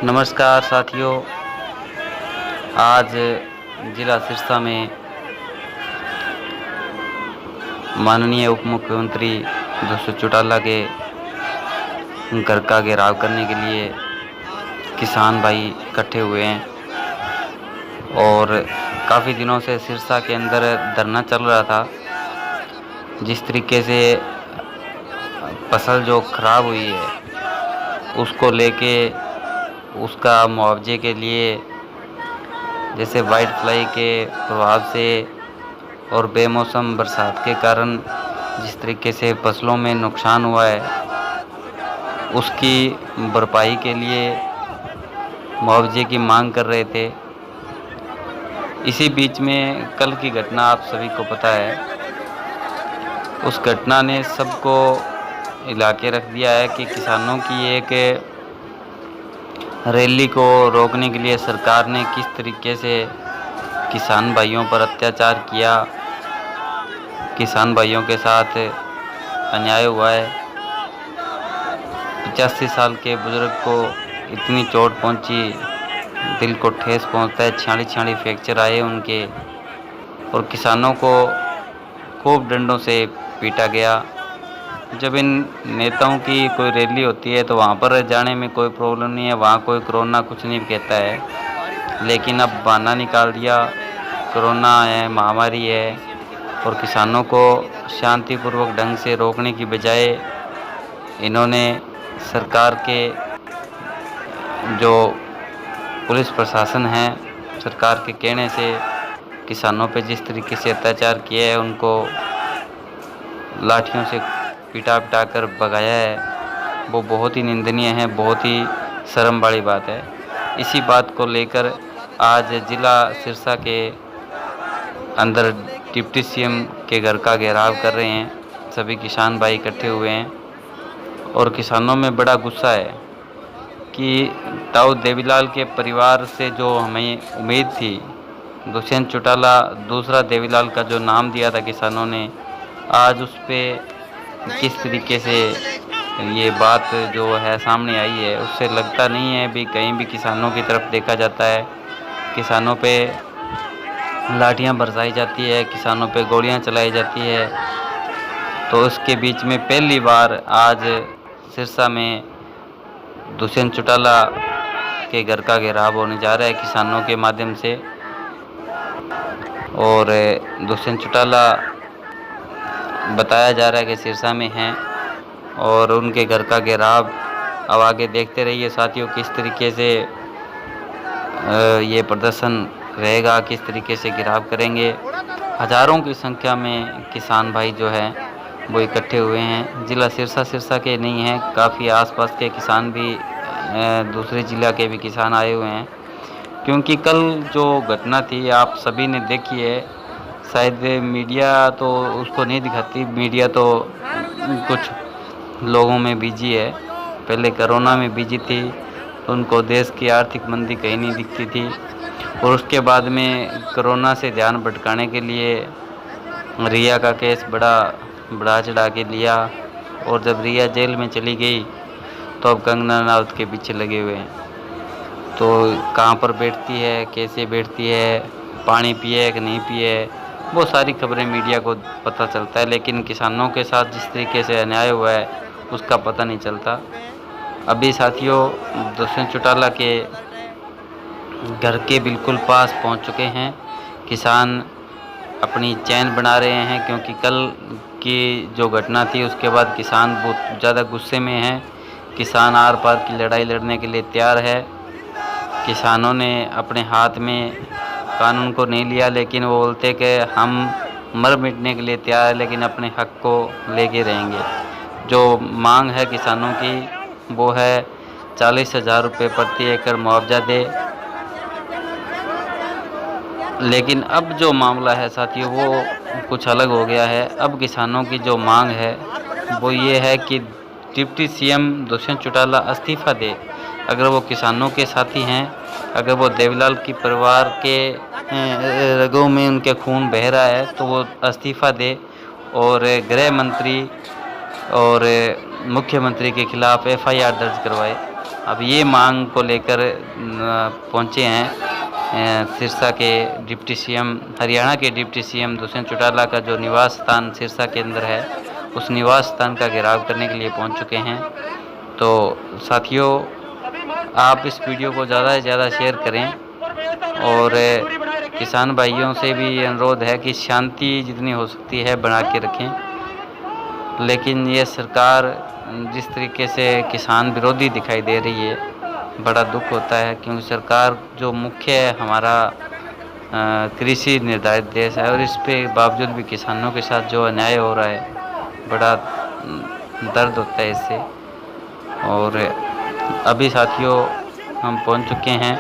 नमस्कार साथियों, आज जिला सिरसा में माननीय उप मुख्यमंत्री दुष्यंत चौटाला के घर का घेराव करने के लिए किसान भाई इकट्ठे हुए हैं और काफ़ी दिनों से सिरसा के अंदर धरना चल रहा था। जिस तरीके से फसल जो खराब हुई है उसको लेके उसका मुआवजे के लिए, जैसे वाइट फ्लाई के प्रभाव से और बेमौसम बरसात के कारण जिस तरीके से फसलों में नुकसान हुआ है उसकी भरपाई के लिए मुआवजे की मांग कर रहे थे। इसी बीच में कल की घटना आप सभी को पता है, उस घटना ने सबको हिला के रख दिया है कि किसानों की एक रैली को रोकने के लिए सरकार ने किस तरीके से किसान भाइयों पर अत्याचार किया, किसान भाइयों के साथ अन्याय हुआ है। 85 साल के बुजुर्ग को इतनी चोट पहुंची, दिल को ठेस पहुंचता है, 46 फ्रैक्चर आए उनके, और किसानों को खूब डंडों से पीटा गया। जब इन नेताओं की कोई रैली होती है तो वहाँ पर जाने में कोई प्रॉब्लम नहीं है, वहाँ कोई कोरोना कुछ नहीं कहता है, लेकिन अब बहाना निकाल दिया कोरोना है, महामारी है, और किसानों को शांतिपूर्वक ढंग से रोकने की बजाय इन्होंने सरकार के जो पुलिस प्रशासन है, सरकार के कहने से किसानों पे जिस तरीके से अत्याचार किया है, उनको लाठियों से पिटा कर भगाया है, वो बहुत ही निंदनीय है, बहुत ही शर्म वाली बात है। इसी बात को लेकर आज जिला सिरसा के अंदर डिप्टी सीएम के घर का घेराव कर रहे हैं। सभी किसान भाई इकट्ठे हुए हैं और किसानों में बड़ा गुस्सा है कि ताऊ देवीलाल के परिवार से जो हमें उम्मीद थी, दुष्यंत चौटाला दूसरा देवीलाल का जो नाम दिया था किसानों ने, आज उस पर किस तरीके से ये बात जो है सामने आई है, उससे लगता नहीं है भी कहीं भी किसानों की तरफ देखा जाता है। किसानों पे लाठियां बरसाई जाती है, किसानों पे गोलियां चलाई जाती है। तो उसके बीच में पहली बार आज सिरसा में दुष्यंत चौटाला के घर का घेराव होने जा रहा है किसानों के माध्यम से, और दुष्यंत चौटाला बताया जा रहा है कि सिरसा में हैं और उनके घर का घेराव अब आगे देखते रहिए साथियों किस तरीके से ये प्रदर्शन रहेगा, किस तरीके से घेराव करेंगे। हज़ारों की संख्या में किसान भाई जो हैं वो इकट्ठे हुए हैं। जिला सिरसा के नहीं हैं, काफ़ी आसपास के किसान भी, दूसरे ज़िला के भी किसान आए हुए हैं, क्योंकि कल जो घटना थी आप सभी ने देखी है। शायद मीडिया तो उसको नहीं दिखाती, मीडिया तो कुछ लोगों में बिजी है, पहले कोरोना में बिजी थी तो उनको देश की आर्थिक मंदी कहीं नहीं दिखती थी, और उसके बाद में कोरोना से ध्यान भटकाने के लिए रिया का केस बड़ा चढ़ा के लिया, और जब रिया जेल में चली गई तो अब कंगना रनावत के पीछे लगे हुए हैं। तो कहाँ पर बैठती है, कैसे बैठती है, पानी पिए कि नहीं पिए, वो सारी खबरें मीडिया को पता चलता है, लेकिन किसानों के साथ जिस तरीके से अन्याय हुआ है उसका पता नहीं चलता। अभी साथियों दुष्यंत चौटाला के घर के बिल्कुल पास पहुंच चुके हैं। किसान अपनी चैन बना रहे हैं, क्योंकि कल की जो घटना थी उसके बाद किसान बहुत ज़्यादा गुस्से में हैं। किसान आर पार की लड़ाई लड़ने के लिए तैयार है। किसानों ने अपने हाथ में कानून को नहीं लिया, लेकिन वो बोलते कि हम मर मिटने के लिए तैयार है, लेकिन अपने हक को लेके रहेंगे। जो मांग है किसानों की वो है 40,000 रुपये प्रति एकड़ मुआवजा दे। लेकिन अब जो मामला है साथियों वो कुछ अलग हो गया है। अब किसानों की जो मांग है वो ये है कि डिप्टी सीएम दुष्यंत चौटाला इस्तीफ़ा दे। अगर वो किसानों के साथी हैं, अगर वो देवीलाल की परिवार के रगों में उनके खून बह रहा है तो वो इस्तीफ़ा दे और गृह मंत्री और मुख्यमंत्री के खिलाफ FIR दर्ज करवाए। अब ये मांग को लेकर पहुंचे हैं सिरसा के डिप्टी सीएम, हरियाणा के डिप्टी सीएम दुष्यंत चौटाला का जो निवास स्थान सिरसा के अंदर है, उस निवास स्थान का घेराव करने के लिए पहुंच चुके हैं। तो साथियों, आप इस वीडियो को ज़्यादा से ज़्यादा शेयर करें और किसान भाइयों से भी अनुरोध है कि शांति जितनी हो सकती है बना के रखें। लेकिन ये सरकार जिस तरीके से किसान विरोधी दिखाई दे रही है, बड़ा दुख होता है, क्योंकि सरकार जो मुख्य है हमारा कृषि निर्धारित देश है, और इस पे बावजूद भी किसानों के साथ जो अन्याय हो रहा है, बड़ा दर्द होता है इससे। और अभी साथियों हम पहुंच चुके हैं,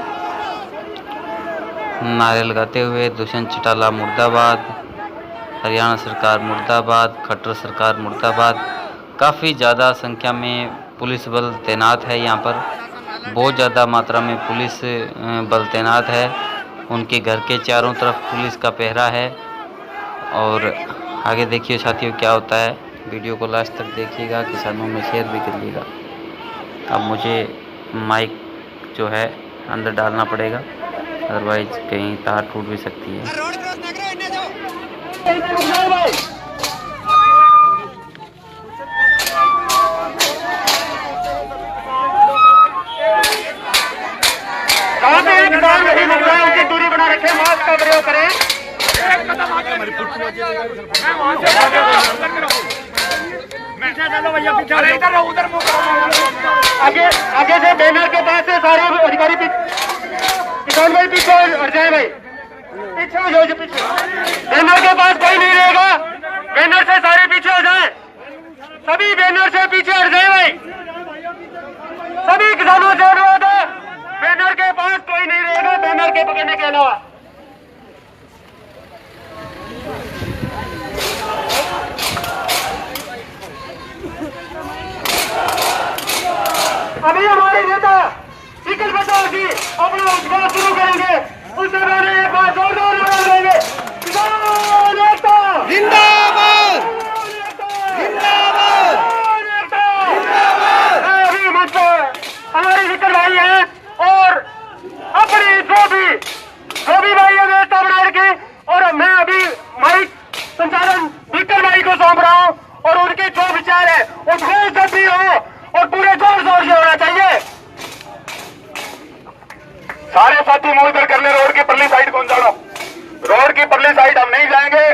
नारे लगाते हुए दुष्यंत चौटाला मुर्दाबाद, हरियाणा सरकार मुर्दाबाद, खट्टर सरकार मुर्दाबाद। काफ़ी ज़्यादा संख्या में पुलिस बल तैनात है यहाँ पर, बहुत ज़्यादा मात्रा में पुलिस बल तैनात है। उनके घर के चारों तरफ पुलिस का पहरा है। और आगे देखिए साथियों क्या होता है, वीडियो को लास्ट तक देखिएगा, किसानों में शेयर भी करिएगा। अब मुझे माइक जो है अंदर डालना पड़ेगा, अदरवाइज कहीं तार टूट भी सकती है। उनकी दूरी बना रखें, मास्क का प्रयोग करें। आगे से बैनर के पास से सारे अधिकारी किसान भाई पीछे हट जाए, भाई पीछे हो जाओ, पीछे। बैनर के पास कोई नहीं रहेगा, बैनर से सारे पीछे हो जाए, सभी बैनर से पीछे हट जाए भाई। सभी किसानों से अनुरोध है, बैनर के पास कोई नहीं रहेगा, बैनर के पकड़ने के अलावा। अभी हमारे नेता निकल बचाओ जी अपना रोजगार शुरू करेंगे, उससे पहले एक बार जोरदार लगा देंगे। किसान नेता जिंदाबाद, जिंदाबाद, जिंदाबाद। अभी मंच पर हमारे निकल भाई हैं और अपनी जो भी भाई है व्यवस्था बना रखी, और मैं अभी माइक संचालन निकल भाई को सौंप रहा हूँ, और उनके जो विचार है उसको जब भी हो और पूरे जोर शोर से होना चाहिए। सारे साथी मुंह इधर कर ले, रोड की परली साइड कौन जानो, रोड की परली साइड हम नहीं जाएंगे।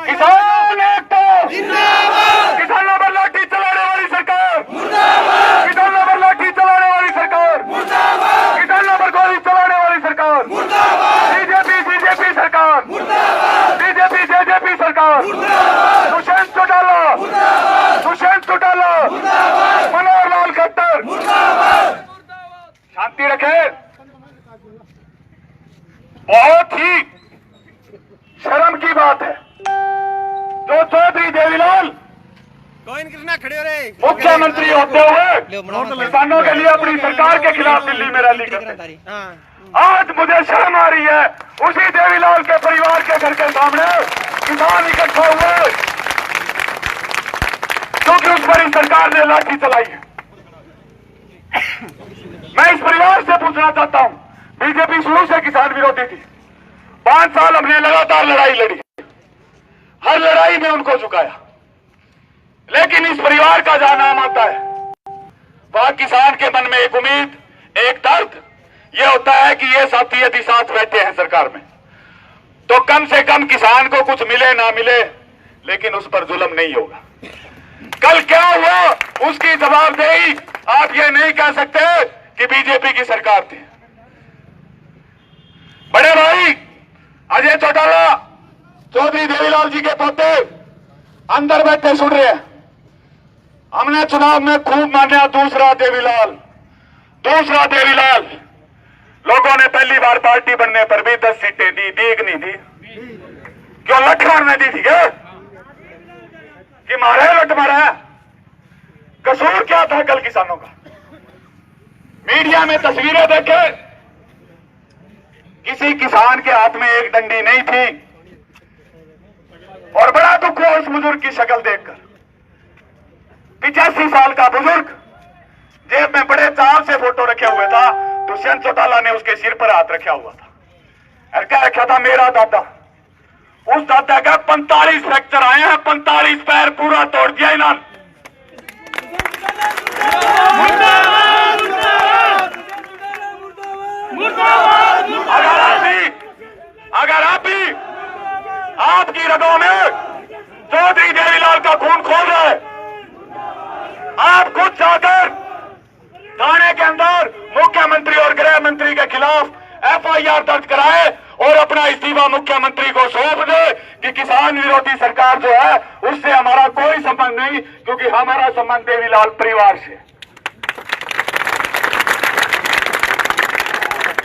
किसान एकता जिंदाबाद, किसानों पर लाठी चलाने वाली सरकार मुर्दाबाद, किसानों पर लाठी चलाने वाली सरकार मुर्दाबाद, किसानों पर गोली चलाने वाली सरकार मुर्दाबाद, बीजेपी सरकार मुर्दाबाद, बीजेपी सरकार मुर्दाबाद, दुष्यंत चौटाला मुर्दाबाद, दुष्यंत चौटाला मुर्दाबाद, मनोहर लाल खट्टर मुर्दाबाद। शांति रखें। बहुत ही शर्म की बात है जो चौधरी देवीलाल खड़े हो रहे मुख्यमंत्री होते हुए किसानों के लिए अपनी सरकार के खिलाफ दिल्ली में रैली करते। आज मुझे शर्म आ रही है, उसी देवीलाल के परिवार के घर के सामने किसान इकट्ठा हुए क्योंकि उस पर इस सरकार ने लाठी चलाई है। मैं इस परिवार से पूछना चाहता हूं, बीजेपी शुरू से किसान विरोधी थी, 5 साल हमने लगातार लड़ाई लड़ी, हर लड़ाई में उनको झुकाया, लेकिन इस परिवार का जहां नाम आता है वहां किसान के मन में एक उम्मीद, एक दर्द ये होता है कि ये साथी यदि साथ बैठे हैं सरकार में तो कम से कम किसान को कुछ मिले ना मिले, लेकिन उस पर जुल्म नहीं होगा। कल क्या हुआ उसकी जवाबदेही आप ये नहीं कह सकते कि बीजेपी की सरकार थी। बड़े भाई अजय चौटाला चौधरी देवीलाल जी के पोते अंदर बैठे सुन रहे हैं। हमने चुनाव में खूब माना दूसरा देवीलाल। लोगों ने पहली बार पार्टी बनने पर भी 10 सीटें दी, कि नहीं दी? क्यों लठमार ने दी थी क्या? कि मारा है लठ मारा है? कसूर क्या था कल किसानों का? मीडिया में तस्वीरें देखे, किसी किसान के हाथ में एक डंडी नहीं थी, और बड़ा दुख हुआ उस बुजुर्ग की शक्ल देखकर। 85 साल का बुजुर्ग जेब में बड़े चाव से फोटो रखा हुआ था। दुष्यंत चौटाला ने उसके सिर पर हाथ रखा हुआ था और क्या रखा था, मेरा दादा। उस दादा का 45 फ्रैक्चर आए हैं, 45 पैर पूरा तोड़ दिया इन्होंने। अगर आप भी आपकी रगों में चौधरी देवीलाल का खून खोल रहा है, आप खुद जाकर थाने के अंदर मुख्यमंत्री और गृह मंत्री के खिलाफ एफआईआर दर्ज कराए और अपना इस्तीफा मुख्यमंत्री को सौंप दे कि किसान विरोधी सरकार जो है उससे हमारा कोई संबंध नहीं, क्योंकि हमारा संबंध देवीलाल परिवार से।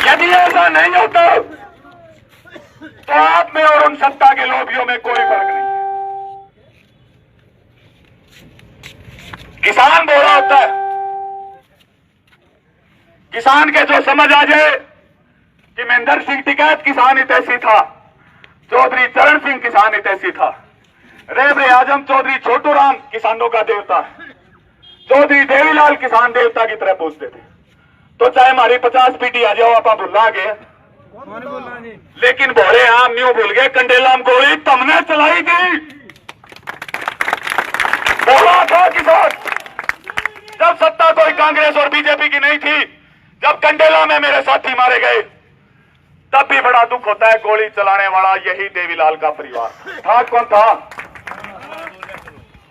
यदि ऐसा नहीं होता तो आप में और उन सत्ता के लोभियों में कोई फर्क नहीं है। किसान बोला होता है, किसान के जो समझ आ जाए कि महेंद्र सिंह टिकैत किसान हितैषी था, चौधरी चरण सिंह किसान हितैषी था, रेबरे आजम चौधरी छोटू राम किसानों का देवता है, चौधरी देवीलाल किसान देवता की तरह पूछते थे। तो चाहे हमारी 50 पीटी आ जाओ, आप भुला गए, लेकिन बोले हम न्यू भूल गए, कंडेला में गोली तुमने चलाई थी। बोला था किसान, जब सत्ता कोई कांग्रेस और बीजेपी की नहीं थी, जब कंडेला में मेरे साथी मारे गए, तब भी बड़ा दुख होता है। गोली चलाने वाला यही देवीलाल का परिवार था। कौन था?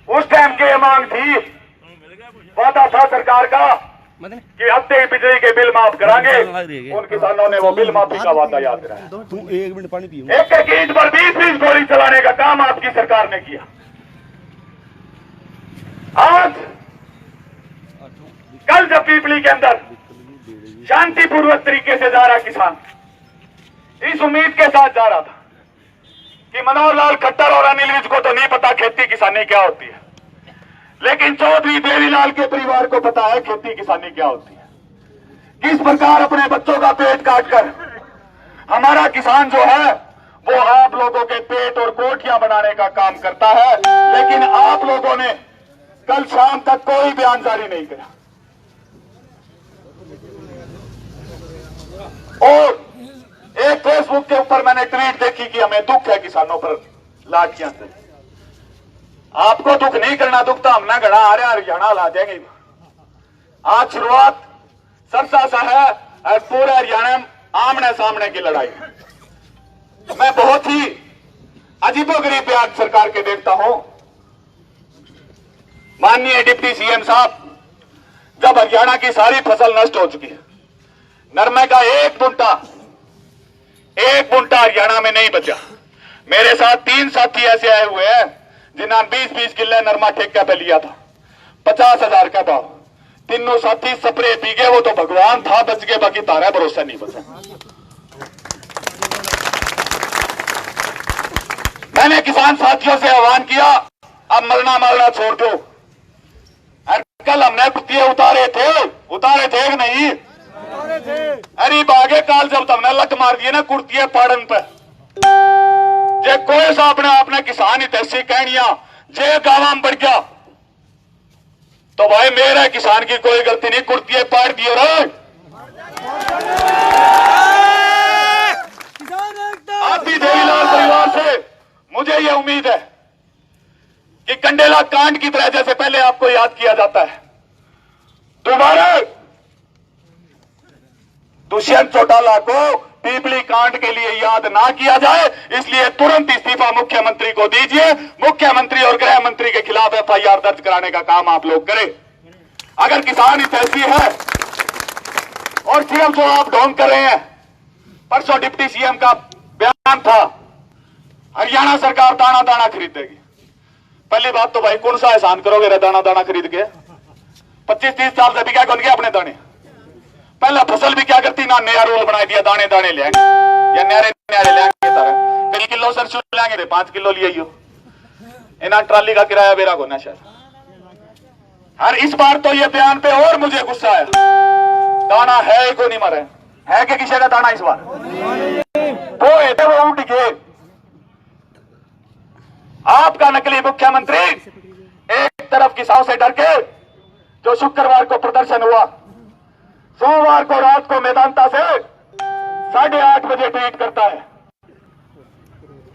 उस टाइम की मांग थी, वादा था सरकार का कि हफ्ते ही बिजली के बिल माफ करांगे। उन किसानों ने वो बिल माफी का वादा याद कराया। तू 1 मिनट पानी पियो। एक एक ईंट पर 20-20 गोली चलाने का काम आपकी सरकार ने किया। आज कल जब पीपली के अंदर शांतिपूर्वक तरीके से जा रहा किसान, इस उम्मीद के साथ जा रहा था कि मनोहर लाल खट्टर और अनिल विज को तो नहीं पता खेती किसानी क्या होती है, लेकिन चौधरी देवीलाल के परिवार को पता है खेती किसानी क्या होती है। किस प्रकार अपने बच्चों का पेट काटकर हमारा किसान जो है वो आप लोगों के पेट और कोठियां बनाने का काम करता है। लेकिन आप लोगों ने कल शाम तक कोई बयान जारी नहीं किया और एक फेसबुक के ऊपर मैंने ट्वीट देखी कि हमें दुख है किसानों पर लाठियां से। आपको दुख नहीं करना, दुख तो हमने गढ़ा आ रहा हरियाणा ला देंगे। आज शुरुआत सरसा सा है और पूरे हरियाणा में आमने सामने की लड़ाई। मैं बहुत ही अजीबोगरीब बयान सरकार के देखता हूं। माननीय डिप्टी सीएम साहब, जब हरियाणा की सारी फसल नष्ट हो चुकी है, नरमे का एक बुंटा हरियाणा में नहीं बचा। मेरे साथ 3 साथी ऐसे आए हुए हैं जिन्होंने 20-20 किले नरमा ठेके पे लिया था, 50,000 का भाव। तीनों साथी स्प्रे पी गए। वो तो भगवान था बच गए, बाकी तारा भरोसा नहीं बचा। मैंने किसान साथियों से आह्वान किया, अब मरना छोड़ दो। कल हमने कुत्तिये उतारे थे कि नहीं? अरे बागे काल जब तुमने लट मार दिए ना कुर्तिये पाड़न पे, जे कोई सा अपने किसान हितैषी कहनिया जे गांव में बढ़ गया तो भाई मेरे किसान की कोई गलती नहीं, कुर्तिये पाड़ दिए रे। आप भी देवीलाल परिवार से मुझे यह उम्मीद है कि कंडेला कांड की तरह जैसे पहले आपको याद किया जाता है, दोबारा दुष्यंत चौटाला को पीपली कांड के लिए याद ना किया जाए। इसलिए तुरंत इस्तीफा मुख्यमंत्री को दीजिए। मुख्यमंत्री और गृह मंत्री के खिलाफ एफआईआर दर्ज कराने का काम आप लोग करें। अगर किसान हितैषी है और सीएम जो आप ढोंग कर रहे हैं, परसों डिप्टी सीएम का बयान था हरियाणा सरकार दाना दाना खरीदेगी। पहली बात तो भाई कौन सा एहसान करोगे रे दाना दाना खरीद के? 25-30 साल से भी क्या कौन गया अपने दाने? पहला फसल भी क्या करती ना, नया रोल बना दिया, दाने दाने ले या न्यारे लेंगे तारा। कई किलो सरसों लेंगे थे, 5 किलो लिए इन्हें ट्राली का किराया बेरा को ना शायद। हर इस बार तो ये बयान पे और मुझे गुस्सा आया, दाना है को नहीं मरे है कि किसी का दाना इस बार वो उठ गए। आपका नकली मुख्यमंत्री एक तरफ किसानों से डर के जो शुक्रवार को प्रदर्शन हुआ, सोमवार को रात को मैदानता से 8:30 बजे ट्वीट करता है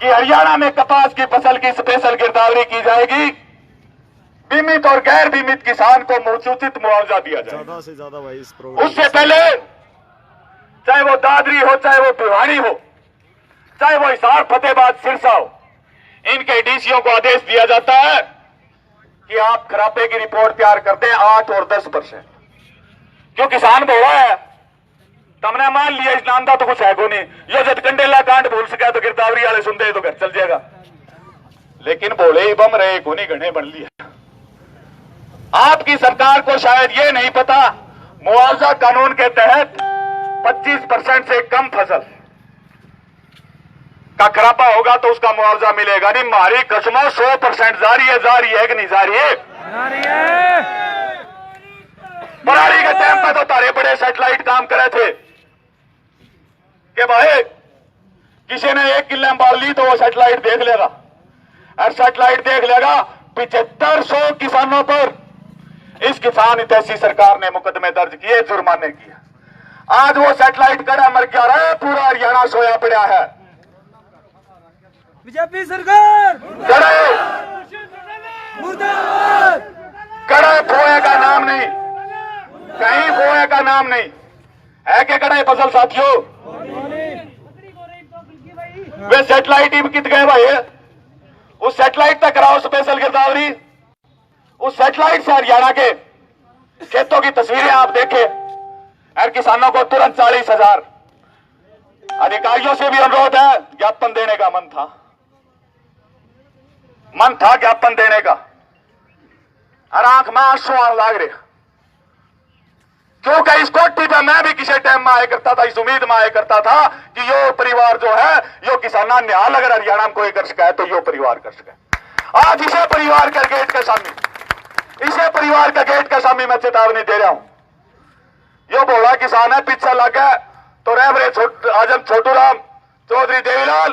कि हरियाणा में कपास की फसल की स्पेशल गिरदावरी की जाएगी, बीमित और गैर बीमित किसान को उचित मुआवजा दिया जाए। ज्यादा से ज्यादा भाई इस प्रोग्राम उससे पहले चाहे वो दादरी हो, चाहे वो भिवानी हो, चाहे वो हिसार, फतेहाबाद, सिरसा हो, इनके डीसीओ को आदेश दिया जाता है कि आप खराबे की रिपोर्ट तैयार करते हैं 8 और 10%। क्यों किसान बोला है, तुमने मान लिया इस नामदा तो कुछ है को नहीं, यो जब कंडेला कांड भूल सका तो गिरदावरी वाले सुनते तो घर चल जाएगा, लेकिन बोले बम रहे को नहीं घने बन लिया। आपकी सरकार को शायद ये नहीं पता, मुआवजा कानून के तहत 25% से कम फसल का खराबा होगा तो उसका मुआवजा मिलेगा नहीं। हमारी कसमों 100% जारी है कि नहीं जारी है? बराड़ी के टाइम पे तो तारे बड़े सैटेलाइट काम करे थे कि भाई किसी ने 1 किले में बाल ली तो वो सैटेलाइट देख लेगा, और सैटेलाइट देख लेगा 7500 किसानों पर इस किसान हितैषी सरकार ने मुकदमे दर्ज किए, जुर्माने किए। आज वो सैटेलाइट कड़ा मर गया रहा है, पूरा हरियाणा सोया पड़ा है। बीजेपी सरकार कड़े फोए का नाम नहीं, कहीं फोए का नाम नहीं है कि कड़े फसल साथियों। वे सैटेलाइट ही कित गए भाई, उस सैटेलाइट तक कराओ स्पेशल गिरदावरी। उस सैटेलाइट से हरियाणा के खेतों की तस्वीरें आप देखें और किसानों को तुरंत 40,000। अधिकारियों से भी अनुरोध है, ज्ञापन देने का मन था ज्ञापन देने का, और आंख में आंसू आने लग रहे, क्योंकि इस कोठी पे मैं भी किसी टाइम में आया करता था, इस उम्मीद में आया करता था कि यो परिवार जो है यो किसाना न्याल अगर हरियाणा में कोई कर सका है तो यो परिवार कर सके। आज इसे परिवार का गेट के सामने, इसे परिवार का गेट के सामने मैं चेतावनी दे रहा हूं। यो बोला किसान है, पीछे लगा तो रहबरे आजम छोटूराम, चौधरी देवीलाल,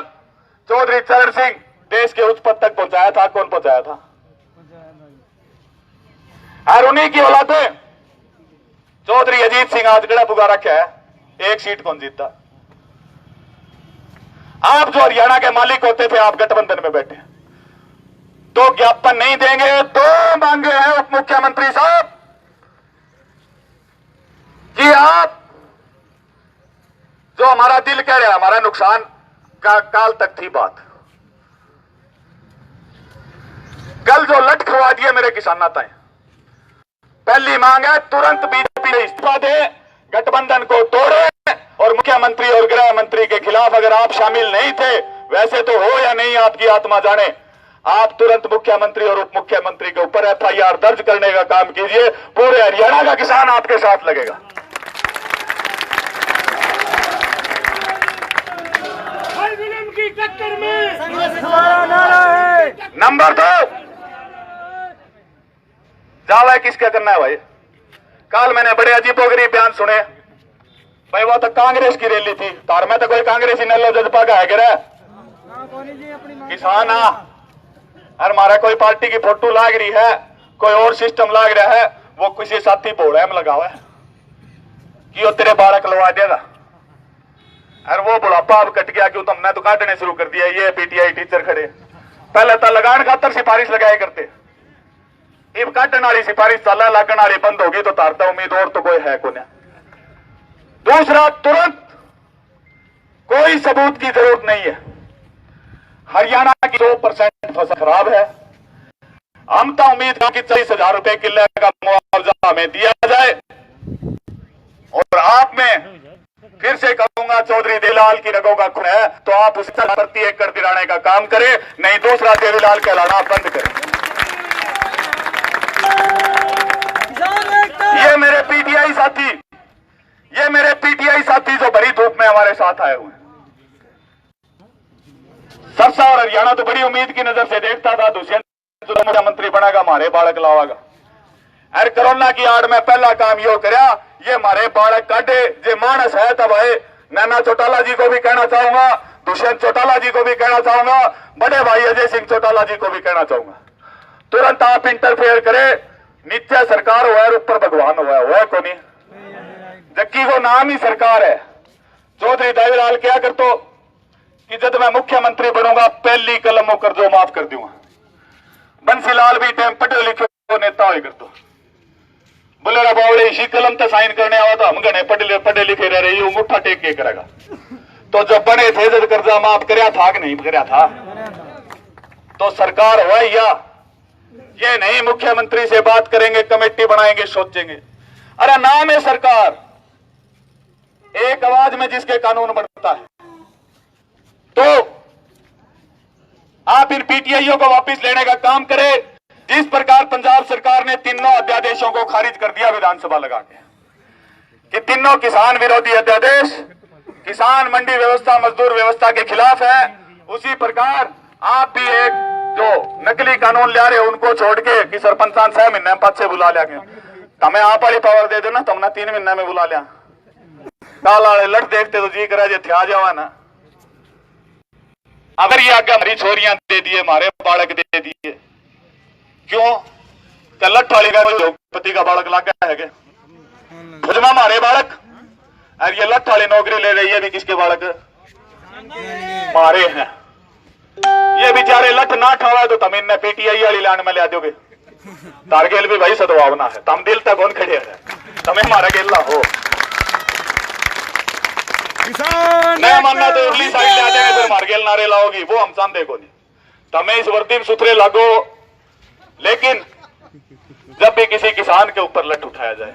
चौधरी चरण सिंह देश के उच्च पद तक पहुंचाया था। कौन पहुंचाया था? और उन्हीं की औलादें चौधरी अजीत सिंह आज गड़ा पुगा रखा है, 1 सीट कौन जीतता? आप जो हरियाणा के मालिक होते थे, आप गठबंधन में बैठे तो ज्ञापन नहीं देंगे। 2 मांगे हैं उप मुख्यमंत्री साहब कि आप जो हमारा दिल कह रहा है, हमारा नुकसान का काल तक थी बात, कल जो लट खवा दिए मेरे किसाना ताए, पहली मांग है तुरंत बीजेपी ने इस्तीफा दे, गठबंधन को तोड़े, और मुख्यमंत्री और गृह मंत्री के खिलाफ अगर आप शामिल नहीं थे, वैसे तो हो या नहीं आपकी आत्मा जाने, आप तुरंत मुख्यमंत्री और उप मुख्यमंत्री के ऊपर FIR दर्ज करने का काम कीजिए। पूरे हरियाणा का किसान आपके साथ लगेगा। की टक्कर में नंबर 2, दावा किसका करना है भाई? कल मैंने बड़े अजीबोगरीब बयान सुने भाई, वो तो कांग्रेस की रैली थी, तार में तो कोई कांग्रेसी नल्लो जजपा का है गिरा किसान और हमारा कोई पार्टी की फोटो लाग रही है, कोई और सिस्टम लाग रहा है, वो किसी साथी बोड़ा में लगा हुआ है कि वो तेरे बालक लगा देगा, और वो बुढ़ापा अब कट गया क्यों, तुमने तो काटने शुरू कर दिया। ये PTI टीचर खड़े, पहले तो लगान खातर सिफारिश लगाया करते, इब काटने वाली सिफारिश चला, लगन वाली बंद होगी तो तारता उम्मीद और तो कोई है को नहीं। दूसरा, तुरंत कोई सबूत की जरूरत नहीं है, हरियाणा की 100% फसल खराब है, हम तो उम्मीद की 40,000 रुपए किले का मुआवजा हमें दिया जाए। और आप में फिर से कहूंगा, चौधरी देवीलाल की रगों का खून है तो आप उस प्रति 1 एकड़ दिलाने का काम करें, नहीं दूसरा देवीलाल कहलाना बंद करें। ये मेरे पीटीआई साथी जो बड़ी धूप में हमारे साथ आए हुए हैं, सरसा और हरियाणा तो बड़ी उम्मीद की नजर से देखता था, दुष्यंत जो मुख्यमंत्री बनेगा हमारे बालक लावागा, अरे कोरोना की आड़ में पहला काम यो करया, ये हमारे बालक काटे जे मानस है। तब है नैना चौटाला जी को भी कहना चाहूंगा, दुष्यंत चौटाला जी को भी कहना चाहूंगा, बड़े भाई अजय सिंह चौटाला जी को भी कहना चाहूंगा, तुरंत आप इंटरफेयर करें, नीचे सरकार हुआ है ऊपर भगवान हुआ है को नहीं। जबकि वो नाम ही सरकार है। चौधरी देवीलाल क्या कर तो कि जब मैं मुख्यमंत्री बनूंगा पहली कलम वो कर्जो माफ कर दूंगा। बंसीलाल भी टाइम पढ़े लिखे नेता हो कर दो बोले रा बावड़े इसी कलम तो साइन करने आवा तो हम घने पढ़े लिखे रह रहे अंगूठा टेक के करेगा। तो जब बने थे जब कर्जा माफ कराया था कि नहीं कराया था। तो सरकार हुआ या ये नहीं मुख्यमंत्री से बात करेंगे कमेटी बनाएंगे सोचेंगे। अरे नाम है सरकार, एक आवाज में जिसके कानून बनता है। तो आप इन पीटीआईओ को वापस लेने का काम करें। जिस प्रकार पंजाब सरकार ने तीनों अध्यादेशों को खारिज कर दिया विधानसभा लगा के कि तीनों किसान विरोधी अध्यादेश किसान मंडी व्यवस्था मजदूर व्यवस्था के खिलाफ है, उसी प्रकार आप भी एक जो नकली कानून ला रहे हो उनको छोड़ के कि सरपंचान 6 महीने पद से बुला लिया तमें आप वाली पावर दे देना तुमने 3 महीने में बुला लिया। काल वाले लड़ देखते तो जी करा जे थे आ जावा ना। अगर ये आगे हमारी छोरियां दे दिए हमारे बालक दे दिए क्यों लठ वाली पति का बालक लाग गया है भुजमा हमारे बालक और ये लठ वाली नौकरी ले रही है भी किसके बालक मारे हैं। ये बेचारे लठ ना ठावा तो तुम इन्हें पीटीआई वाली लाइन में ले दोगे। तारगेल भी भाई सदभावना है तम दिल तक कौन खड़े है तुम्हें मारा गेला हो मैं मानना तो उर्ली साइड ले आ जाएंगे फिर मार गेल नारे लाओगी वो हम चाहते को नहीं। तुम्हें इस वर्दी में सुथरे लागो लेकिन जब भी किसी किसान के ऊपर लठ उठाया जाए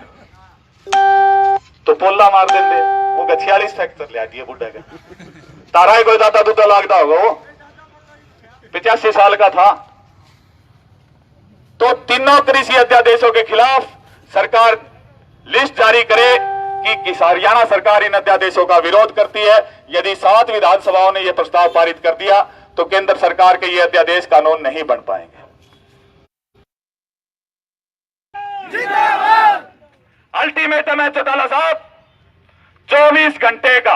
तो पोला मार देंगे। वो 46 फ्रैक्चर ले दिए बुढ़े का तारा ही कोई दादा दूधा लागता होगा वो 85 साल का था। तो तीनों कृषि अध्यादेशों के खिलाफ सरकार लिस्ट जारी करे कि हरियाणा सरकार इन अध्यादेशों का विरोध करती है। यदि 7 विधानसभाओं ने यह प्रस्ताव पारित कर दिया तो केंद्र सरकार के ये अध्यादेश कानून नहीं बन पाएंगे। अल्टीमेटम है चौटाला साहब 24 घंटे का